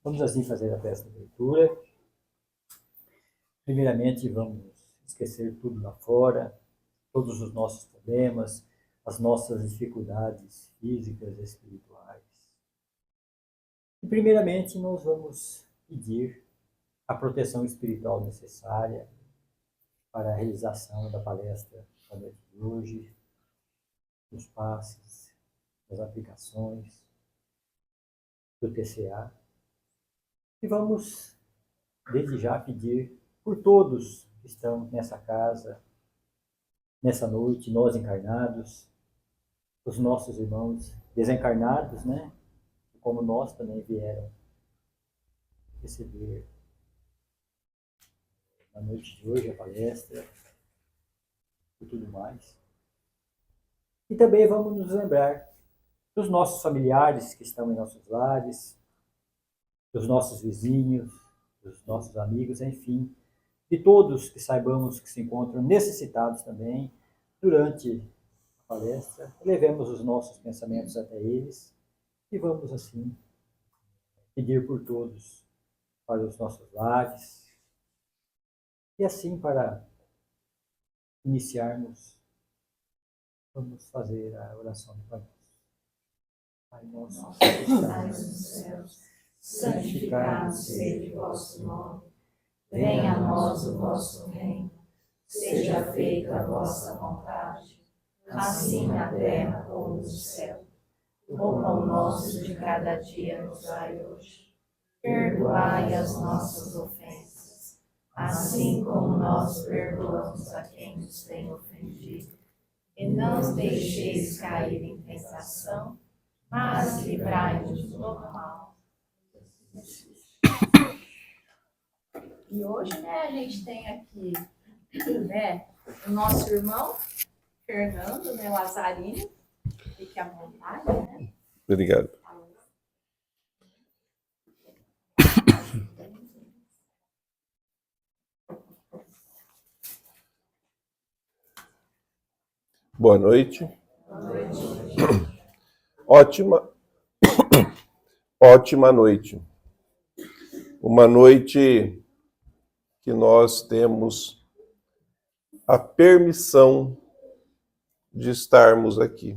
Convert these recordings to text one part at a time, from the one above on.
Vamos assim fazer a peça de leitura. Primeiramente, vamos esquecer tudo lá fora, todos os nossos problemas, as nossas dificuldades físicas e espirituais. E primeiramente, nós vamos pedir a proteção espiritual necessária para a realização da palestra da noite de hoje, dos passes, das aplicações, do TCA. E vamos, desde já, pedir por todos que estão nessa casa, nessa noite, nós encarnados, os nossos irmãos desencarnados, né? Como nós também vieram receber na noite de hoje a palestra e tudo mais. E também vamos nos lembrar dos nossos familiares que estão em nossos lares, dos nossos vizinhos, dos nossos amigos, enfim, de todos que saibamos que se encontram necessitados também durante a palestra. Levemos os nossos pensamentos até eles e vamos assim pedir por todos para os nossos lares. E assim, para iniciarmos, vamos fazer a oração do Pai Nosso. Pai nosso, que estás nos céus, santificado seja o vosso nome. Venha a nós o vosso reino. Seja feita a vossa vontade, assim na terra como no céu. O pão nosso de cada dia nos dai hoje. Perdoai as nossas ofensas, assim como nós perdoamos a quem nos tem ofendido. E não nos deixeis cair em tentação, mas livrai-nos do mal. E hoje, a gente tem aqui, o nosso irmão, Fernando, Lazarino. Fique à vontade, Obrigado. Boa noite. Boa noite. Ótima noite. Uma noite que nós temos a permissão de estarmos aqui.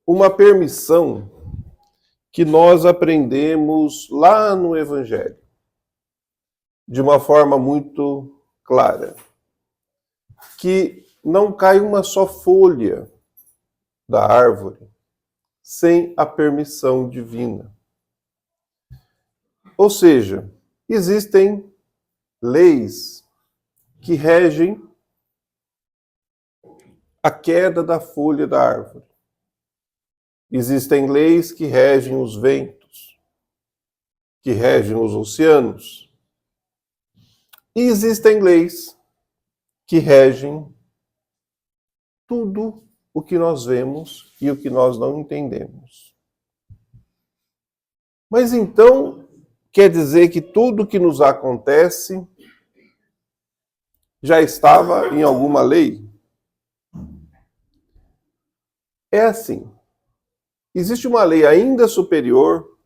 Uma permissão que nós aprendemos lá no Evangelho, de uma forma muito clara, que não cai uma só folha da árvore sem a permissão divina. Ou seja, existem leis que regem a queda da folha da árvore. Existem leis que regem os ventos, que regem os oceanos. E existem leis que regem tudo o que nós vemos e o que nós não entendemos. Mas então, quer dizer que tudo que nos acontece já estava em alguma lei? É assim. Existe uma lei ainda superior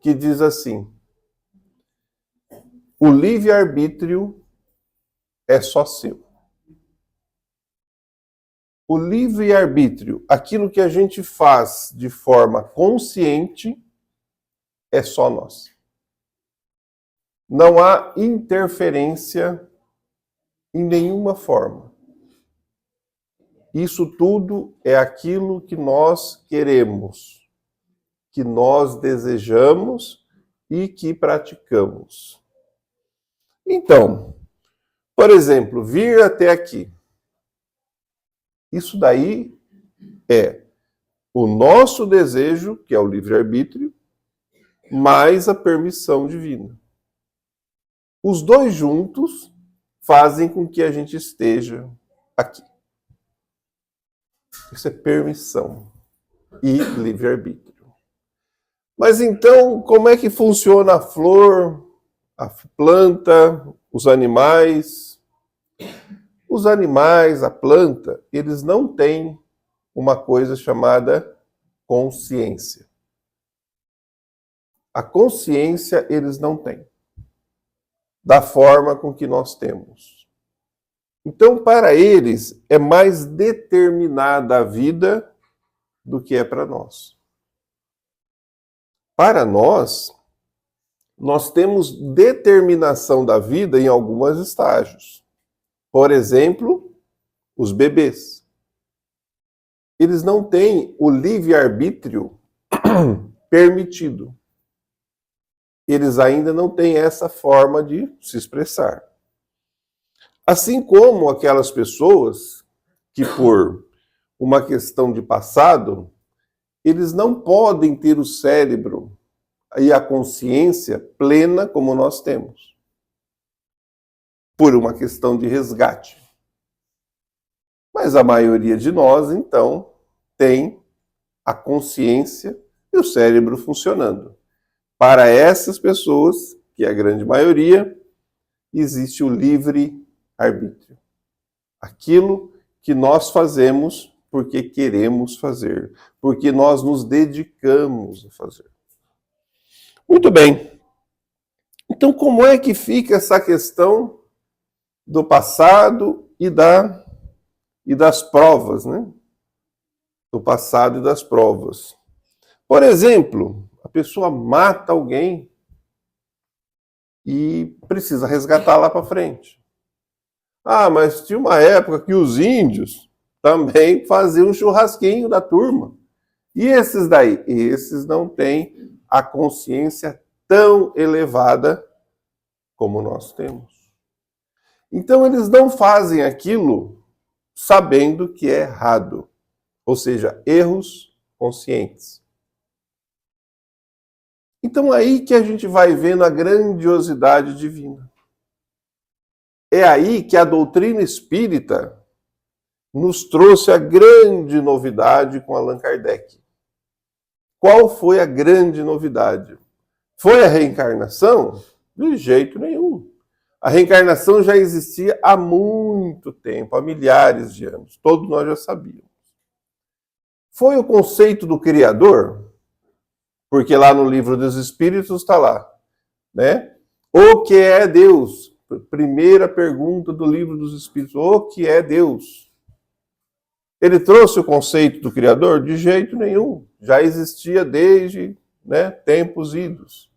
que diz assim: o livre-arbítrio é só seu. O livre-arbítrio, aquilo que a gente faz de forma consciente, é só nosso. Não há interferência em nenhuma forma. Isso tudo é aquilo que nós queremos, que nós desejamos e que praticamos. Então, por exemplo, vir até aqui. Isso daí é o nosso desejo, que é o livre-arbítrio, mais a permissão divina. Os dois juntos fazem com que a gente esteja aqui. Isso é permissão e livre-arbítrio. Mas então, como é que funciona a flor, a planta, os animais? Os animais, a planta, eles não têm uma coisa chamada consciência. A consciência eles não têm, da forma com que nós temos. Então, para eles, é mais determinada a vida do que é para nós. Para nós temos determinação da vida em alguns estágios. Por exemplo, os bebês. Eles não têm o livre-arbítrio permitido. Eles ainda não têm essa forma de se expressar. Assim como aquelas pessoas que, por uma questão de passado, eles não podem ter o cérebro e a consciência plena como nós temos, por uma questão de resgate. Mas a maioria de nós, então, tem a consciência e o cérebro funcionando. Para essas pessoas, que é a grande maioria, existe o livre-arbítrio. Aquilo que nós fazemos porque queremos fazer, porque nós nos dedicamos a fazer. Muito bem. Então, como é que fica essa questão do passado e das provas, né? Do passado e das provas. Por exemplo, a pessoa mata alguém e precisa resgatar lá para frente. Ah, mas tinha uma época que os índios também faziam um churrasquinho da turma. E esses daí? Esses não têm a consciência tão elevada como nós temos. Então eles não fazem aquilo sabendo que é errado. Ou seja, erros conscientes. Então aí que a gente vai vendo a grandiosidade divina. É aí que a doutrina espírita nos trouxe a grande novidade com Allan Kardec. Qual foi a grande novidade? Foi a reencarnação? De jeito nenhum. A reencarnação já existia há muito tempo, há milhares de anos. Todos nós já sabíamos. Foi o conceito do Criador? Porque lá no Livro dos Espíritos está lá, né? O que é Deus? Primeira pergunta do Livro dos Espíritos. O que é Deus? Ele trouxe o conceito do Criador? De jeito nenhum. Já existia desde, né, tempos idos.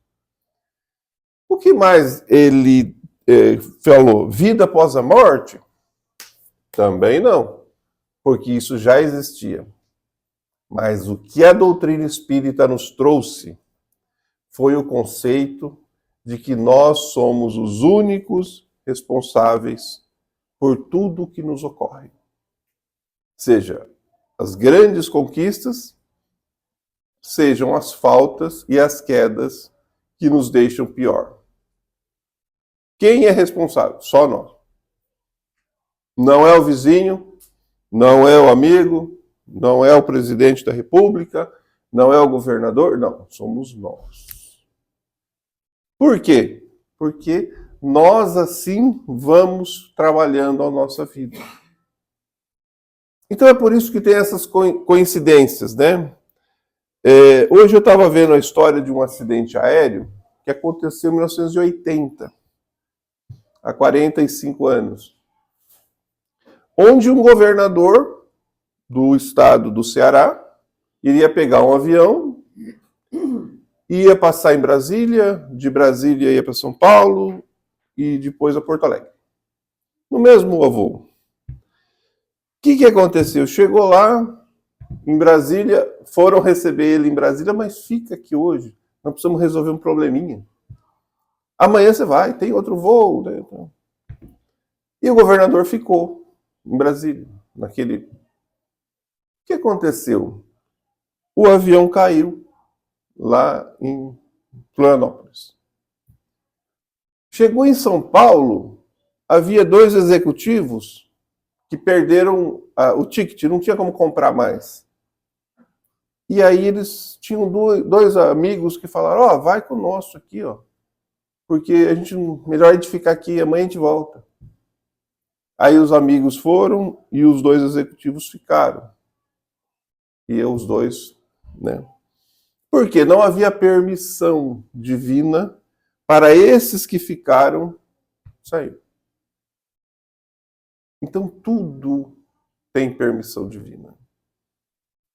O que mais ele falou? Vida após a morte? Também não, porque isso já existia. Mas o que a doutrina espírita nos trouxe foi o conceito de que nós somos os únicos responsáveis por tudo o que nos ocorre. Seja as grandes conquistas, sejam as faltas e as quedas que nos deixam pior. Quem é responsável? Só nós. Não é o vizinho, não é o amigo, não é o presidente da República, não é o governador, não, somos nós. Por quê? Porque nós assim vamos trabalhando a nossa vida. Então é por isso que tem essas coincidências, né? Hoje eu estava vendo a história de um acidente aéreo que aconteceu em 1980, há 45 anos, onde um governador do estado do Ceará iria pegar um avião, ia passar em Brasília, de Brasília ia para São Paulo e depois a Porto Alegre. No mesmo voo. O que aconteceu? Chegou lá em Brasília, foram receber ele em Brasília, mas fica aqui hoje, nós precisamos resolver um probleminha. Amanhã você vai, tem outro voo. Né? E o governador ficou em Brasília, naquele... O que aconteceu? O avião caiu lá em Florianópolis. Chegou em São Paulo, havia 2 executivos que perderam o ticket, não tinha como comprar mais. E aí eles tinham 2 amigos que falaram, vai conosco aqui, porque a gente melhor a gente ficar aqui, amanhã a gente volta. Aí os amigos foram e os 2 executivos ficaram. E os 2, né? Porque não havia permissão divina para esses que ficaram sair. Então tudo tem permissão divina.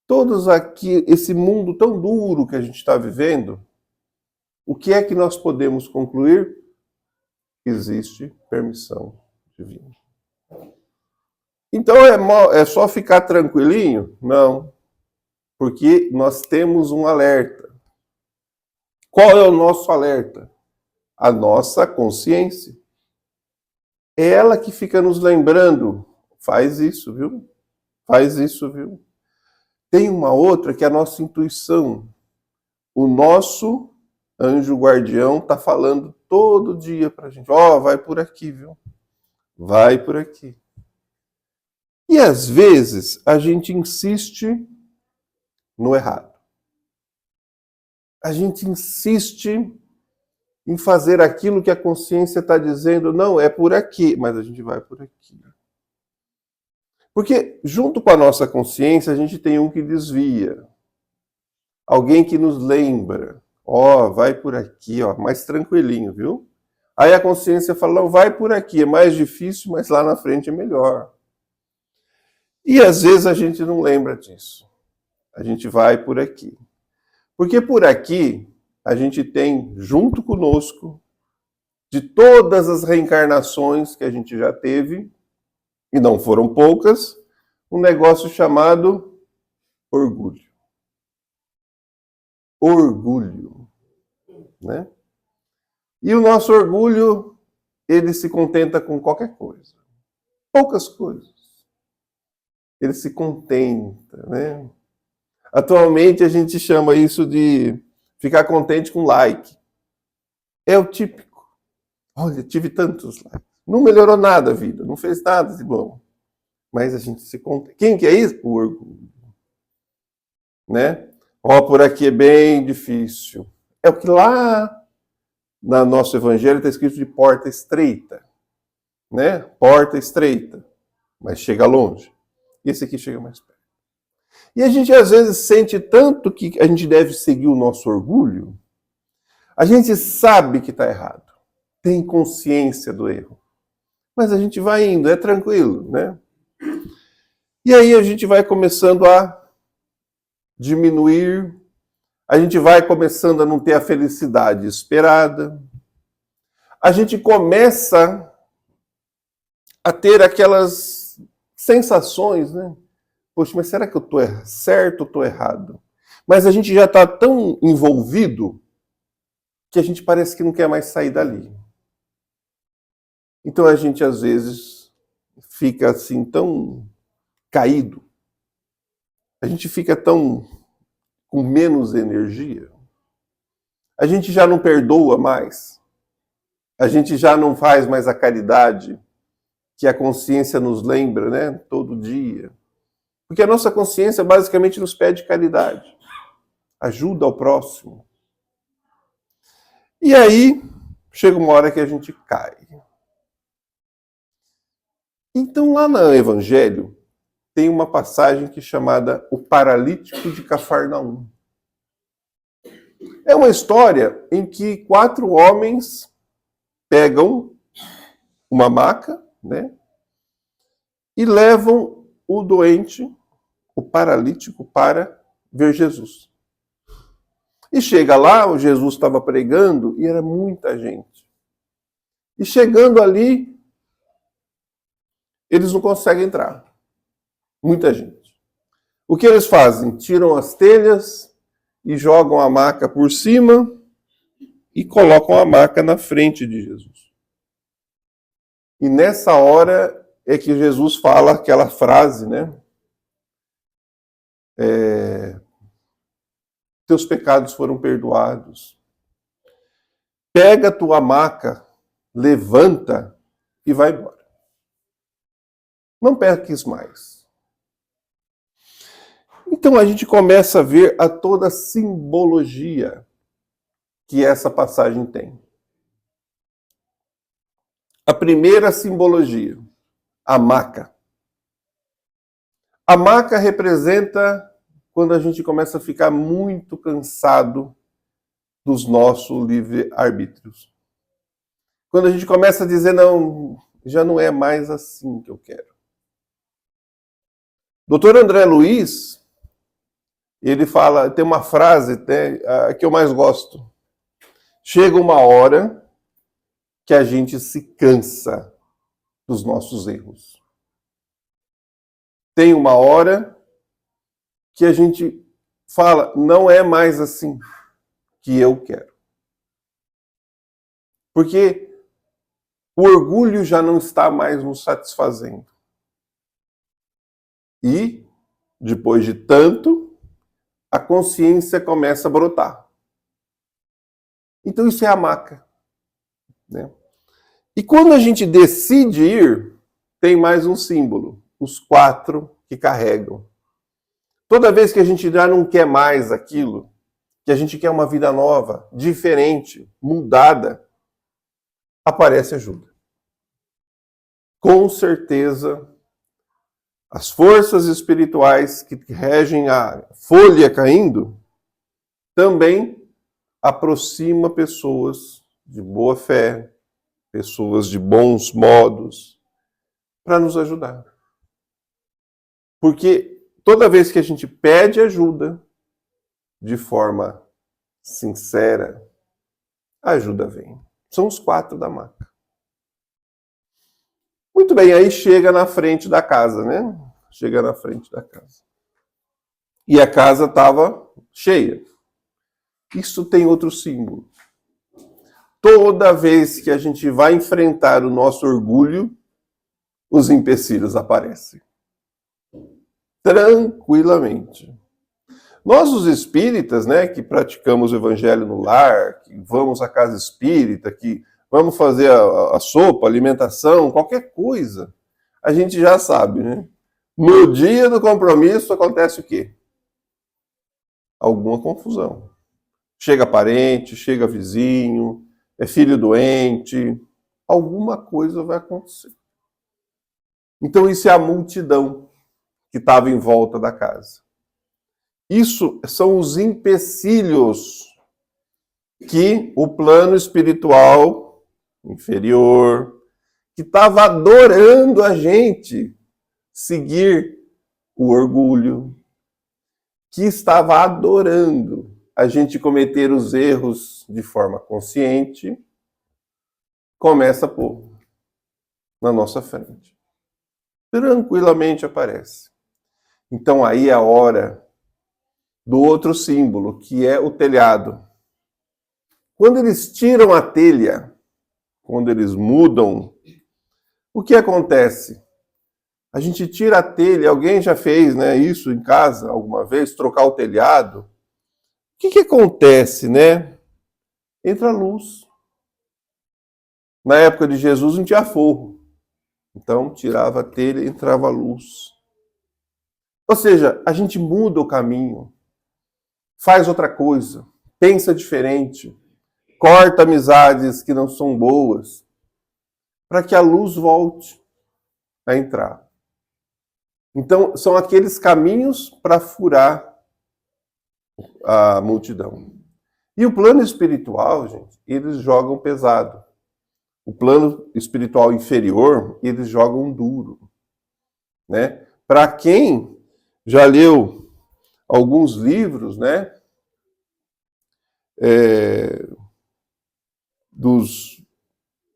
Todos aqui, esse mundo tão duro que a gente está vivendo, o que é que nós podemos concluir? Existe permissão divina. Então é só ficar tranquilinho? Não. Porque nós temos um alerta. Qual é o nosso alerta? A nossa consciência. É ela que fica nos lembrando. Faz isso, viu? Faz isso, viu? Tem uma outra que é a nossa intuição. O nosso anjo guardião está falando todo dia para a gente. Ó, vai por aqui, viu? Vai por aqui. E às vezes a gente insiste no errado. A gente insiste em fazer aquilo que a consciência está dizendo, não, é por aqui, mas a gente vai por aqui. Porque junto com a nossa consciência, a gente tem um que desvia. Alguém que nos lembra. Ó, vai por aqui, ó, mais tranquilinho, viu? Aí a consciência fala, não, vai por aqui, é mais difícil, mas lá na frente é melhor. E às vezes a gente não lembra disso. A gente vai por aqui. Porque por aqui a gente tem junto conosco, de todas as reencarnações que a gente já teve, e não foram poucas, um negócio chamado orgulho. Orgulho, né? E o nosso orgulho, ele se contenta com qualquer coisa. Poucas coisas. Ele se contenta, né? Atualmente a gente chama isso de ficar contente com like. É o típico. Olha, tive tantos likes. Não melhorou nada a vida, não fez nada de bom. Mas a gente se contenta. Quem que é isso? O orgulho. Né? Ó, por aqui é bem difícil. É o que lá no nosso evangelho está escrito de porta estreita. Né? Porta estreita. Mas chega longe. Esse aqui chega mais perto. E a gente às vezes sente tanto que a gente deve seguir o nosso orgulho. A gente sabe que está errado. Tem consciência do erro. Mas a gente vai indo, é tranquilo, né? E aí a gente vai começando a diminuir, a gente vai começando a não ter a felicidade esperada, a gente começa a ter aquelas sensações, né? Poxa, mas será que eu estou certo ou estou errado? Mas a gente já está tão envolvido que a gente parece que não quer mais sair dali. Então a gente às vezes fica assim tão caído, a gente fica tão com menos energia, a gente já não perdoa mais, a gente já não faz mais a caridade que a consciência nos lembra, né, todo dia. Porque a nossa consciência basicamente nos pede caridade, ajuda ao próximo. E aí chega uma hora que a gente cai. Então lá no Evangelho tem uma passagem que é chamada O Paralítico de Cafarnaum. É uma história em que 4 homens pegam uma maca, né, e levam o doente, o paralítico, para ver Jesus. E chega lá, o Jesus estava pregando e era muita gente. E chegando ali, eles não conseguem entrar. Muita gente. O que eles fazem? Tiram as telhas e jogam a maca por cima e colocam a maca na frente de Jesus. E nessa hora é que Jesus fala aquela frase, né? Teus pecados foram perdoados. Pega a tua maca, levanta e vai embora. Não perques mais. Então a gente começa a ver a toda a simbologia que essa passagem tem. A primeira simbologia, a maca. A maca representa quando a gente começa a ficar muito cansado dos nossos livre-arbítrios. Quando a gente começa a dizer, não, já não é mais assim que eu quero. Dr. André Luiz, ele fala, tem uma frase até, que eu mais gosto. Chega uma hora que a gente se cansa dos nossos erros. Tem uma hora que a gente fala, não é mais assim que eu quero. Porque o orgulho já não está mais nos satisfazendo. E, depois de tanto, a consciência começa a brotar. Então isso é a maca, né? E quando a gente decide ir, tem mais um símbolo, os 4 que carregam. Toda vez que a gente já não quer mais aquilo, que a gente quer uma vida nova, diferente, mudada, aparece ajuda. Com certeza, as forças espirituais que regem a folha caindo também aproxima pessoas de boa fé, pessoas de bons modos, para nos ajudar. Porque toda vez que a gente pede ajuda, de forma sincera, a ajuda vem. São os 4 da maca. Muito bem, aí chega na frente da casa, né? Chega na frente da casa. E a casa estava cheia. Isso tem outro símbolo. Toda vez que a gente vai enfrentar o nosso orgulho, os empecilhos aparecem. Tranquilamente. Nós, os espíritas, né, que praticamos o evangelho no lar, que vamos à casa espírita, que vamos fazer a sopa, a alimentação, qualquer coisa, a gente já sabe, né? No dia do compromisso acontece o quê? Alguma confusão. Chega parente, chega vizinho, é filho doente, alguma coisa vai acontecer. Então isso é a multidão que estava em volta da casa. Isso são os empecilhos que o plano espiritual inferior, que estava adorando a gente seguir o orgulho, que estava adorando a gente cometer os erros de forma consciente, começa a pôr na nossa frente. Tranquilamente aparece. Então aí é a hora do outro símbolo, que é o telhado. Quando eles tiram a telha, quando eles mudam, o que acontece? A gente tira a telha, alguém já fez, né, isso em casa alguma vez, trocar o telhado. O que acontece, né? Entra luz. Na época de Jesus não tinha forro. Então tirava a telha e entrava a luz. Ou seja, a gente muda o caminho, faz outra coisa, pensa diferente, corta amizades que não são boas, para que a luz volte a entrar. Então, são aqueles caminhos para furar a multidão. E o plano espiritual, gente, eles jogam pesado. O plano espiritual inferior, eles jogam duro, né? Para quem já leu alguns livros, né?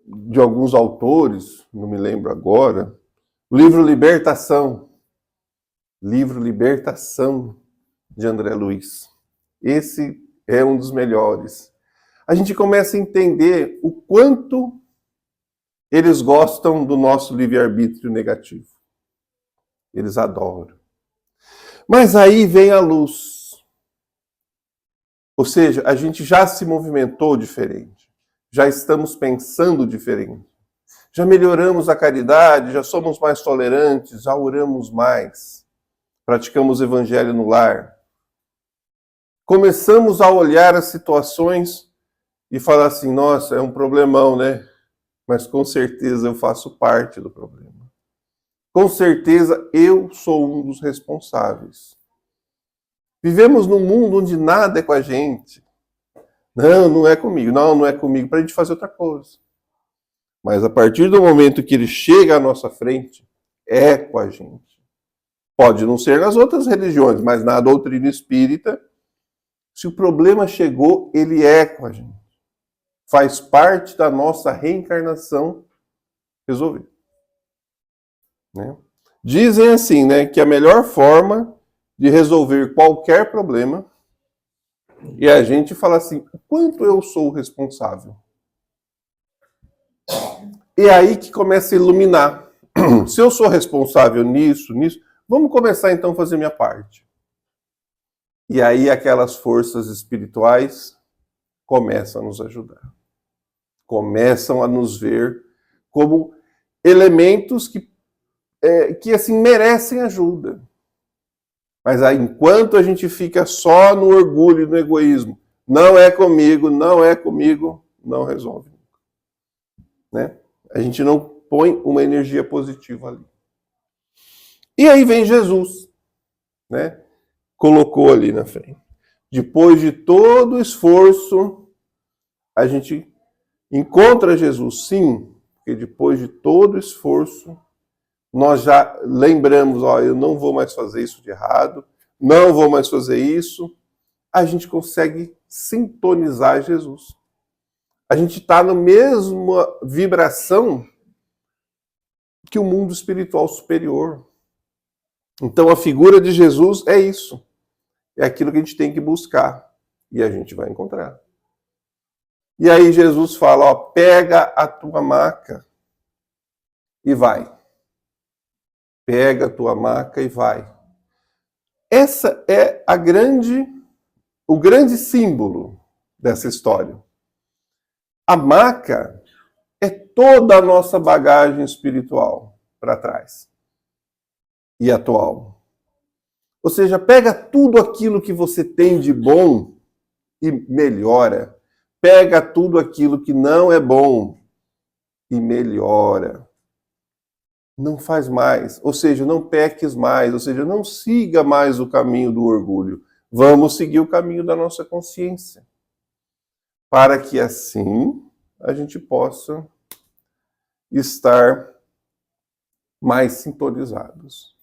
De alguns autores, não me lembro agora, o livro Libertação, de André Luiz. Esse é um dos melhores. A gente começa a entender o quanto eles gostam do nosso livre-arbítrio negativo. Eles adoram. Mas aí vem a luz. Ou seja, a gente já se movimentou diferente. Já estamos pensando diferente. Já melhoramos a caridade, já somos mais tolerantes, já oramos mais. Praticamos o evangelho no lar. Começamos a olhar as situações e falar assim, nossa, é um problemão, né? Mas com certeza eu faço parte do problema. Com certeza eu sou um dos responsáveis. Vivemos num mundo onde nada é com a gente. Não, não é comigo. Não, não é comigo, para a gente fazer outra coisa. Mas a partir do momento que ele chega à nossa frente, é com a gente. Pode não ser nas outras religiões, mas na doutrina espírita, se o problema chegou, ele é com a gente. Faz parte da nossa reencarnação resolver. Né? Dizem assim, né, que a melhor forma de resolver qualquer problema é a gente falar assim, o quanto eu sou responsável? É aí que começa a iluminar. Se eu sou responsável nisso, vamos começar então a fazer minha parte. E aí aquelas forças espirituais começam a nos ajudar. Começam a nos ver como elementos que assim, merecem ajuda. Mas aí, enquanto a gente fica só no orgulho e no egoísmo, não é comigo, não resolve. Né? A gente não põe uma energia positiva ali. E aí vem Jesus, né? Colocou ali na frente. Depois de todo o esforço, a gente encontra Jesus, sim, porque depois de todo o esforço, nós já lembramos, eu não vou mais fazer isso de errado, não vou mais fazer isso. A gente consegue sintonizar Jesus. A gente está na mesma vibração que o mundo espiritual superior. Então a figura de Jesus é isso. É aquilo que a gente tem que buscar. E a gente vai encontrar. E aí Jesus fala, pega a tua maca e vai. Pega a tua maca e vai. Essa é o grande símbolo dessa história. A maca é toda a nossa bagagem espiritual para trás e atual. Ou seja, pega tudo aquilo que você tem de bom e melhora. Pega tudo aquilo que não é bom e melhora. Não faz mais, ou seja, não peques mais, ou seja, não siga mais o caminho do orgulho. Vamos seguir o caminho da nossa consciência. Para que assim a gente possa estar mais sintonizados.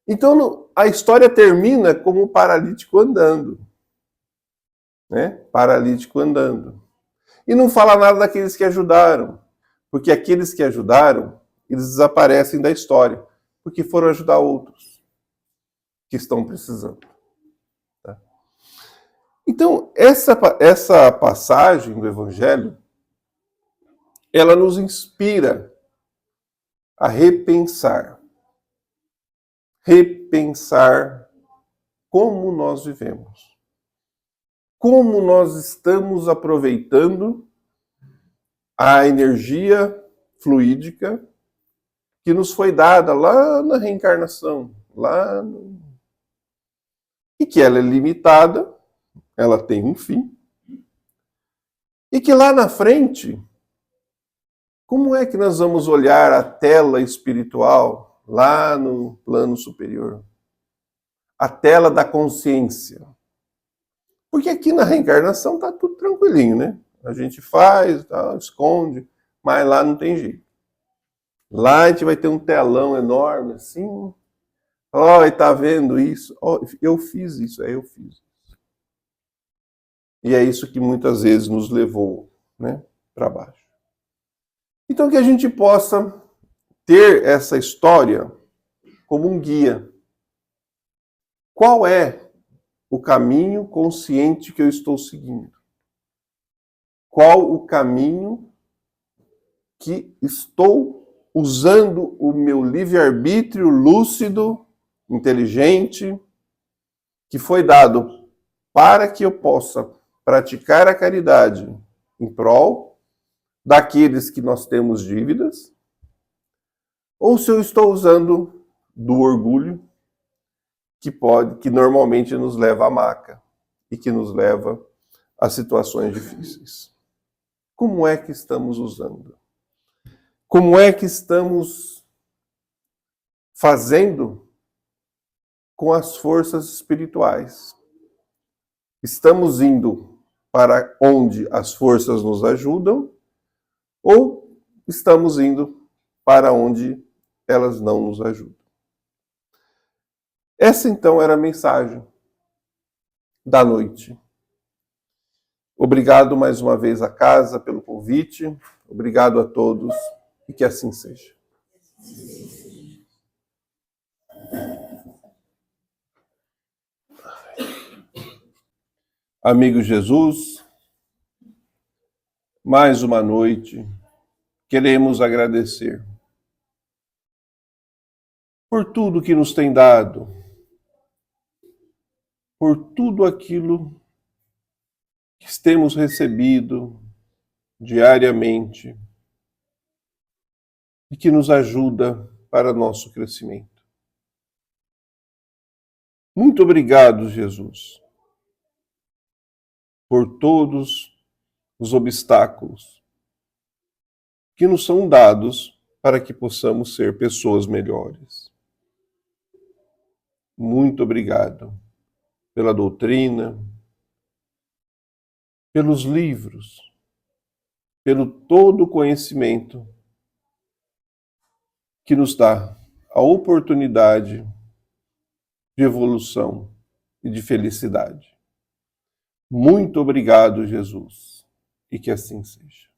Então a história termina como o paralítico andando. Né? Paralítico andando. E não fala nada daqueles que ajudaram, porque aqueles que ajudaram, eles desaparecem da história, porque foram ajudar outros que estão precisando. Tá? Então, essa passagem do Evangelho, ela nos inspira a repensar como nós vivemos. Como nós estamos aproveitando a energia fluídica que nos foi dada lá na reencarnação, e que ela é limitada, ela tem um fim, e que lá na frente, como é que nós vamos olhar a tela espiritual lá no plano superior? A tela da consciência. Porque aqui na reencarnação está tudo tranquilinho, né? A gente faz, esconde, mas lá não tem jeito. Lá a gente vai ter um telão enorme assim. E tá vendo isso? Eu fiz isso, eu fiz isso. E é isso que muitas vezes nos levou, né, para baixo. Então que a gente possa ter essa história como um guia. Qual é o caminho consciente que eu estou seguindo? Qual o caminho que estou usando o meu livre-arbítrio lúcido, inteligente, que foi dado para que eu possa praticar a caridade em prol daqueles que nós temos dívidas, ou se eu estou usando do orgulho, que normalmente nos leva à maca e que nos leva a situações difíceis. Como é que estamos usando? Como é que estamos fazendo com as forças espirituais? Estamos indo para onde as forças nos ajudam ou estamos indo para onde elas não nos ajudam? Essa então era a mensagem da noite. Obrigado mais uma vez à casa pelo convite. Obrigado a todos e que assim seja. Amigo Jesus, mais uma noite, queremos agradecer por tudo que nos tem dado, por tudo aquilo que temos recebido diariamente e que nos ajuda para nosso crescimento. Muito obrigado, Jesus, por todos os obstáculos que nos são dados para que possamos ser pessoas melhores. Muito obrigado pela doutrina, pelos livros, pelo todo o conhecimento que nos dá a oportunidade de evolução e de felicidade. Muito obrigado, Jesus, e que assim seja.